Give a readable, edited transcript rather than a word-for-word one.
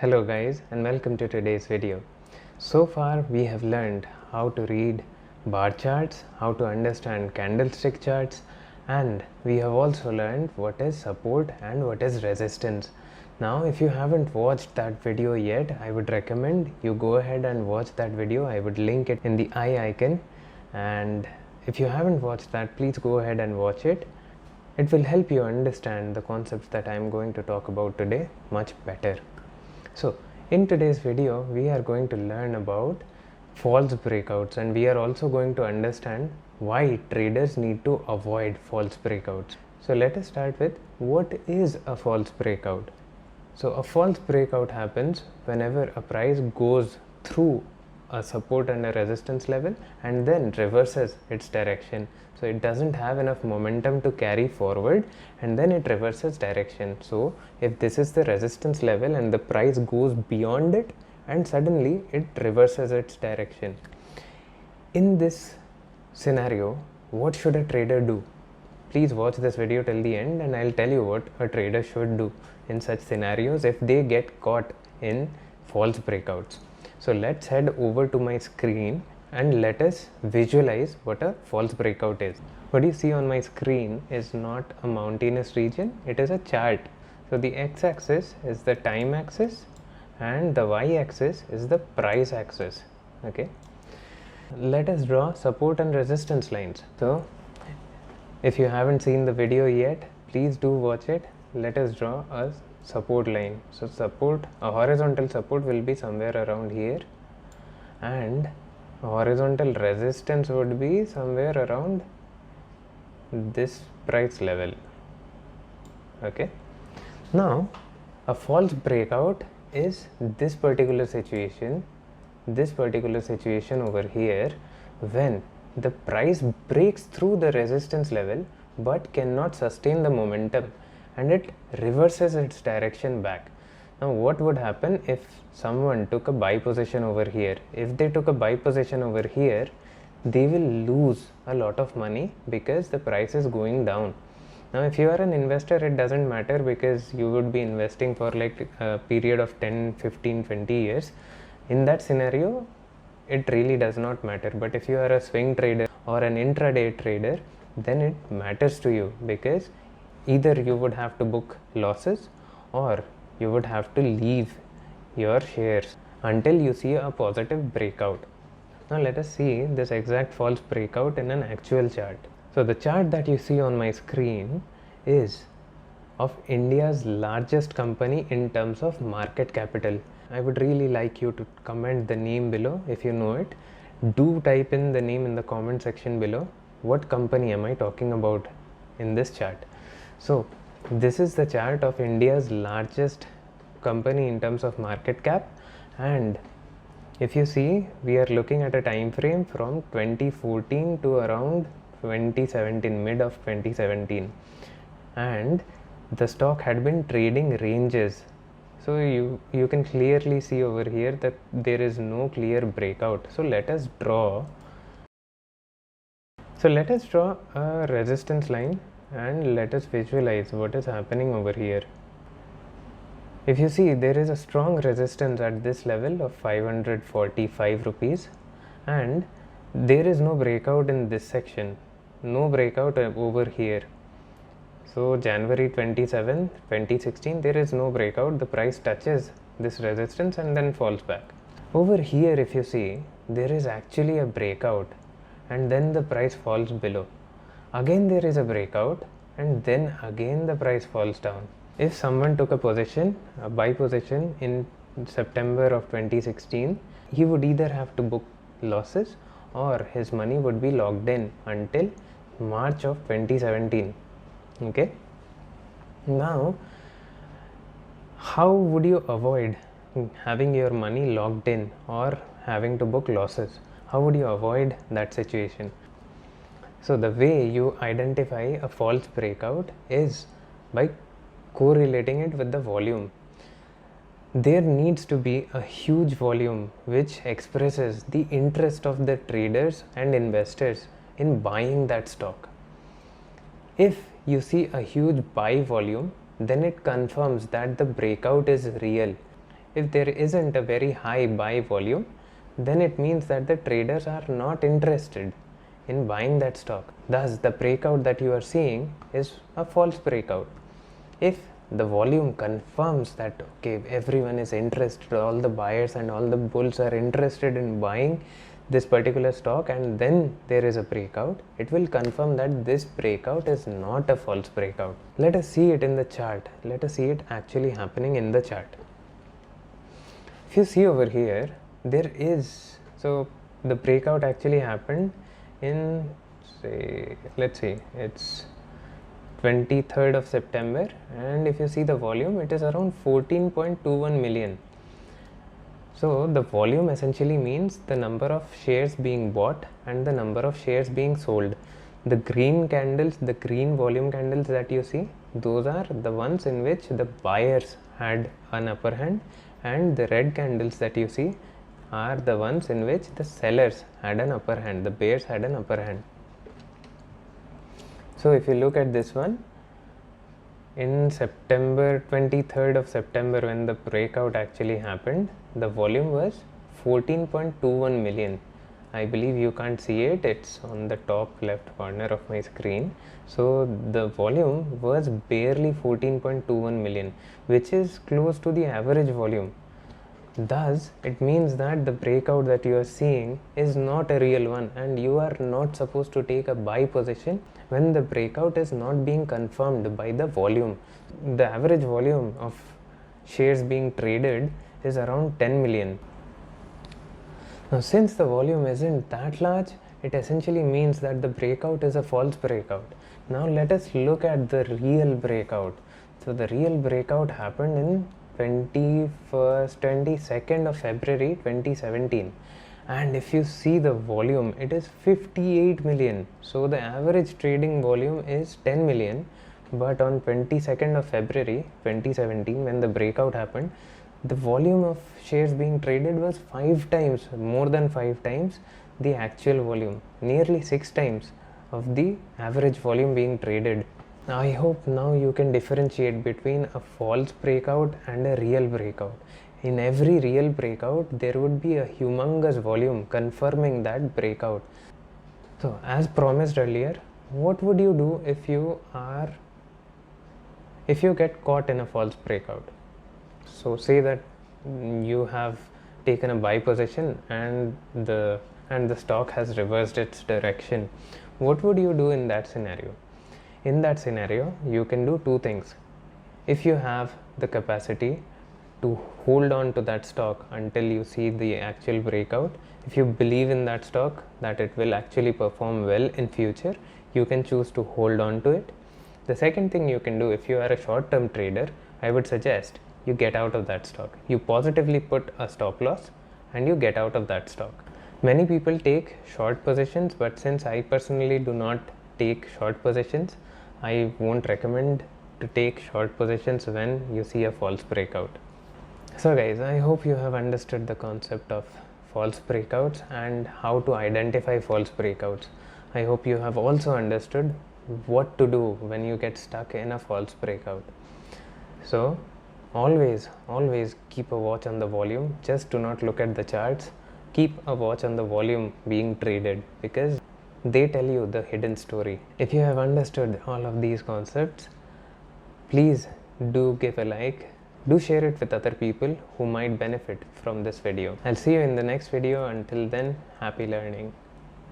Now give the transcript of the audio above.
Hello guys and welcome to today's video. So far we have learned how to read bar charts, how to understand candlestick charts, and we have also learned what is support and what is resistance. Now if you haven't watched that video yet, I would recommend you go ahead and watch that video. I would link it in the I icon, and if you haven't watched that, please go ahead and watch it. It will help you understand the concepts that I am going to talk about today much better. So in today's video we are going to learn about false breakouts, and we are also going to understand why traders need to avoid false breakouts. So let us start with what is a false breakout. So a false breakout happens whenever a price goes through a support and a resistance level and then reverses its direction. So it doesn't have enough momentum to carry forward and then it reverses direction. So if this is the resistance level and the price goes beyond it and suddenly it reverses its direction. In this scenario, what should a trader do? Please watch this video till the end and I'll tell you what a trader should do in such scenarios if they get caught in false breakouts. So let's head over to my screen and let us visualize what a false breakout is. What you see on my screen is not a mountainous region, it is a chart. So the x-axis is the time axis and the y-axis is the price axis. Okay. Let us draw support and resistance lines. So if you haven't seen the video yet, please do watch it. Let us draw a support line. So support, a horizontal support will be somewhere around here and a horizontal resistance would be somewhere around this price level. Okay. Now a false breakout is this particular situation over here when the price breaks through the resistance level but cannot sustain the momentum and it reverses its direction back. Now what would happen if someone took a buy position over here? If they took a buy position over here, they will lose a lot of money because the price is going down. Now if you are an investor, it doesn't matter because you would be investing for like a period of 10, 15, 20 years. In that scenario, it really does not matter. But if you are a swing trader or an intraday trader, then it matters to you because either you would have to book losses or you would have to leave your shares until you see a positive breakout. Now let us see this exact false breakout in an actual chart. So the chart that you see on my screen is of India's largest company in terms of market capital. I would really like you to comment the name below if you know it. Do type in the name in the comment section below. What company am I talking about in this chart? So this is the chart of India's largest company in terms of market cap, and if you see, we are looking at a time frame from 2014 to around 2017, mid of 2017, and the stock had been trading ranges. So you can clearly see over here that there is no clear breakout. So let us draw a resistance line and let us visualize what is happening over here. If you see, there is a strong resistance at this level of 545 rupees and there is no breakout in this section, no breakout over here. So January 27, 2016, there is no breakout. The price touches this resistance and then falls back. Over here, if you see, there is actually a breakout and then the price falls below. Again there is a breakout and then again the price falls down. If someone took a position, a buy position in September of 2016, he would either have to book losses or his money would be locked in until March of 2017. Okay. Now, how would you avoid having your money locked in or having to book losses? How would you avoid that situation? So the way you identify a false breakout is by correlating it with the volume. There needs to be a huge volume which expresses the interest of the traders and investors in buying that stock. If you see a huge buy volume, then it confirms that the breakout is real. if there isn't a very high buy volume, then it means that the traders are not interested in buying that stock. Thus, the breakout that you are seeing is a false breakout. If the volume confirms that okay, everyone is interested, all the buyers and all the bulls are interested in buying this particular stock, and then there is a breakout, it will confirm that this breakout is not a false breakout. Let us see it in the chart. Let us see it actually happening in the chart. If you see over here, there is, so the breakout actually happened in, say, let's see, it's 23rd of September, and if you see the volume, it is around 14.21 million. So the volume essentially means the number of shares being bought and the number of shares being sold. The green candles, the green volume candles that you see, those are the ones in which the buyers had an upper hand, and the red candles that you see are the ones in which the sellers had an upper hand, the bears had an upper hand. So if you look at this one, in September, 23rd of September, when the breakout actually happened, the volume was 14.21 million. I believe you can't see it, it's on the top left corner of my screen. So the volume was barely 14.21 million, which is close to the average volume. Thus, it means that the breakout that you are seeing is not a real one, and you are not supposed to take a buy position when the breakout is not being confirmed by the volume. The average volume of shares being traded is around 10 million. Now, since the volume isn't that large, it essentially means that the breakout is a false breakout. Now, let us look at the real breakout. So, the real breakout happened in 22nd of February 2017, and if you see the volume, it is 58 million. So the average trading volume is 10 million, but on 22nd of February 2017, when the breakout happened, the volume of shares being traded was 5 times, more than 5 times the actual volume, nearly 6 times of the average volume being traded. I hope now you can differentiate between a false breakout and a real breakout. In every real breakout, there would be a humongous volume confirming that breakout. So, as promised earlier, what would you do if you get caught in a false breakout? So, say that you have taken a buy position and the stock has reversed its direction. What would you do in that scenario? In that scenario, you can do two things. If you have the capacity to hold on to that stock until you see the actual breakout, if you believe in that stock that it will actually perform well in future, you can choose to hold on to it. The second thing you can do, if you are a short-term trader, I would suggest you get out of that stock. You positively put a stop loss and you get out of that stock. Many people take short positions, but since I personally do not take short positions, I won't recommend to take short positions when you see a false breakout. So guys, I hope you have understood the concept of false breakouts and how to identify false breakouts. I hope you have also understood what to do when you get stuck in a false breakout. So always keep a watch on the volume. Just do not look at the charts. Keep a watch on the volume being traded, because they tell you the hidden story. If you have understood all of these concepts, please do give a like, do share it with other people who might benefit from this video. I'll see you in the next video. Until then, happy learning.